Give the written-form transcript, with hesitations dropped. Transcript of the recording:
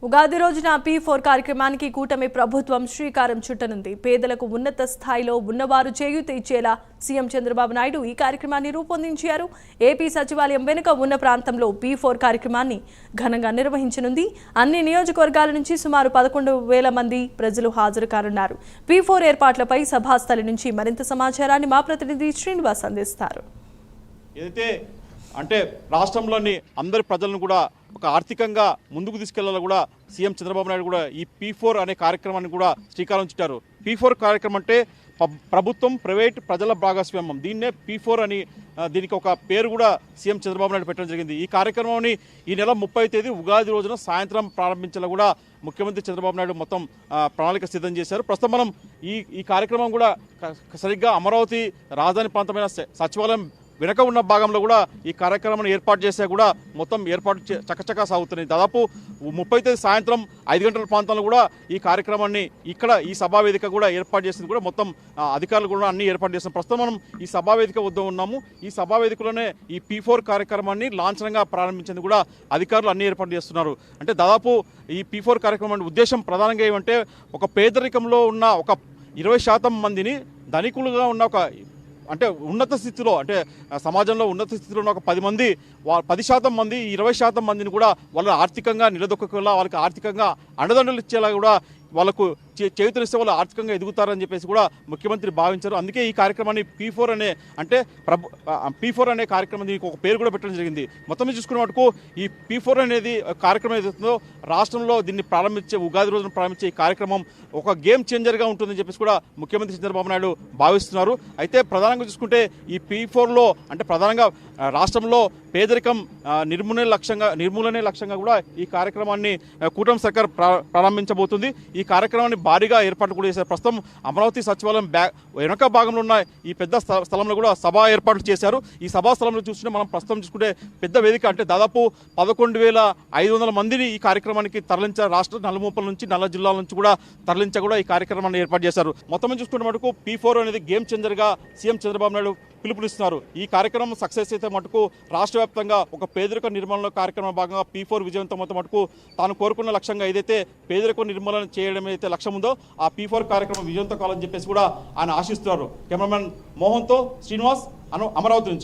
ఉగాది రోజున P4 కార్యక్రమానికి కూటమి ప్రభుత్వం శ్రీకారం చుట్టనుంది. పేదలకు ఉన్నత స్థాయిలో ఉన్నవారు చేయూత ఇచ్చేలా సీఎం చంద్రబాబు నాయుడు ఈ కార్యక్రమాన్ని రూపొందించారు. ఏపీ సచివాలయం వెనుక ఉన్న ప్రాంతంలో P4 కార్యక్రమాన్ని ఘనంగా నిర్వహించనుంది. అన్ని నియోజకవర్గాల నుంచి సుమారు 11,000 మంది ప్రజలు హాజరు కానున్నారు. P4 ఏర్పాట్లపై సభాస్థలి నుంచి మరింత సమాచారాన్ని మా ప్రతినిధి శ్రీనివాస్ అందిస్తారు. ఏదైతే అంటే రాష్ట్రంలోని అందరి ప్రజలను కూడా ఒక ఆర్థికంగా ముందుకు తీసుకెళ్లాలని కూడా సీఎం చంద్రబాబు నాయుడు కూడా ఈ P4 అనే కార్యక్రమాన్ని కూడా శ్రీకారం చుట్టారు. P4 కార్యక్రమం అంటే ప్రభుత్వం ప్రైవేట్ ప్రజల భాగస్వామ్యం. దీన్నే P4 అని దీనికి ఒక పేరు కూడా సీఎం చంద్రబాబు నాయుడు పెట్టడం జరిగింది. ఈ కార్యక్రమాన్ని ఈ నెల 30వ తేదీ ఉగాది రోజున సాయంత్రం ప్రారంభించాలని కూడా ముఖ్యమంత్రి చంద్రబాబు నాయుడు మొత్తం ప్రణాళిక సిద్ధం చేశారు. ప్రస్తుతం మనం ఈ కార్యక్రమం కూడా సరిగ్గా అమరావతి రాజధాని ప్రాంతమైన సచివాలయం వెనక ఉన్న భాగంలో కూడా ఈ కార్యక్రమాన్ని ఏర్పాటు చేస్తే కూడా మొత్తం ఏర్పాటు చకచకా సాగుతున్నాయి. దాదాపు 30వ తేదీ సాయంత్రం 5 గంటల ప్రాంతంలో కూడా ఈ కార్యక్రమాన్ని ఇక్కడ ఈ సభావేదిక కూడా ఏర్పాటు చేసింది కూడా మొత్తం అధికారులు కూడా అన్ని ఏర్పాటు చేస్తున్నాం. ప్రస్తుతం మనం ఈ సభావేదిక వద్ద ఉన్నాము. ఈ సభావేదికలోనే ఈ P4 కార్యక్రమాన్ని లాంఛనంగా ప్రారంభించేందుకు కూడా అధికారులు అన్ని ఏర్పాటు చేస్తున్నారు. అంటే దాదాపు ఈ P4 కార్యక్రమం ఉద్దేశం ప్రధానంగా ఏమంటే ఒక పేదరికంలో ఉన్న ఒక 20% మందిని ధనికులుగా ఉన్న ఒక అంటే ఉన్నత స్థితిలో అంటే సమాజంలో ఉన్నత స్థితిలో ఉన్న ఒక 10% మంది 20% మందిని కూడా వాళ్ళు ఆర్థికంగా నిలదొక్కలా వాళ్ళకి ఆర్థికంగా అండదండలు ఇచ్చేలా కూడా వాళ్ళకు చేతులిస్తే వాళ్ళు ఆర్థికంగా ఎదుగుతారని చెప్పేసి కూడా ముఖ్యమంత్రి భావించారు. అందుకే ఈ కార్యక్రమాన్ని P4 అనే అంటే P4 అనే కార్యక్రమం దీనికి ఒక పేరు కూడా పెట్టడం జరిగింది. మొత్తం చూసుకున్న మటుకు ఈ P4 అనేది కార్యక్రమం ఏదైతుందో రాష్ట్రంలో దీన్ని ప్రారంభించే ఉగాది రోజున ప్రారంభించే ఈ కార్యక్రమం ఒక గేమ్ చేంజర్గా ఉంటుందని చెప్పేసి కూడా ముఖ్యమంత్రి చంద్రబాబు నాయుడు భావిస్తున్నారు. అయితే ప్రధానంగా చూసుకుంటే ఈ P4లో అంటే ప్రధానంగా రాష్ట్రంలో పేదరికం నిర్మూలనే లక్ష్యంగా కూడా ఈ కార్యక్రమాన్ని కూటమి సర్కార్ ప్రారంభించబోతుంది. ఈ కార్యక్రమాన్ని భారీగా ఏర్పాట్లు కూడా చేశారు. ప్రస్తుతం అమరావతి సచివాలయం వెనక భాగంలో ఉన్న ఈ పెద్ద స్థలంలో కూడా సభా ఏర్పాట్లు చేశారు. ఈ సభా స్థలంలో చూస్తుంటే మనం ప్రస్తుతం చూసుకుంటే పెద్ద వేదిక అంటే దాదాపు 11,500 మందిని ఈ కార్యక్రమానికి తరలించారు. రాష్ట్ర నలుమూపల నుంచి నల్ల జిల్లాల నుంచి కూడా కూడా ఈ కార్యక్రమాన్ని ఏర్పాటు చేశారు. మొత్తం చూసుకుంటే మటుకు P4 అనేది గేమ్ చేంజర్గా సీఎం చంద్రబాబు నాయుడు పిలుపునిస్తున్నారు. ఈ కార్యక్రమం సక్సెస్ అయితే మటుకు రాష్ట్ర వ్యాప్తంగా ఒక పేదరిక నిర్మూలన కార్యక్రమం భాగంగా P4 విజయంతో మటుకు తాను కోరుకున్న లక్ష్యంగా ఏదైతే పేదరిక నిర్మూలన చేయడం అయితే లక్ష్యం ఉందో ఆ P4 కార్యక్రమం విజయంతో కావాలని చెప్పేసి కూడా ఆయన ఆశిస్తున్నారు. కెమెరామెన్ మోహన్తో శ్రీనివాస్ అమరావతి నుంచి.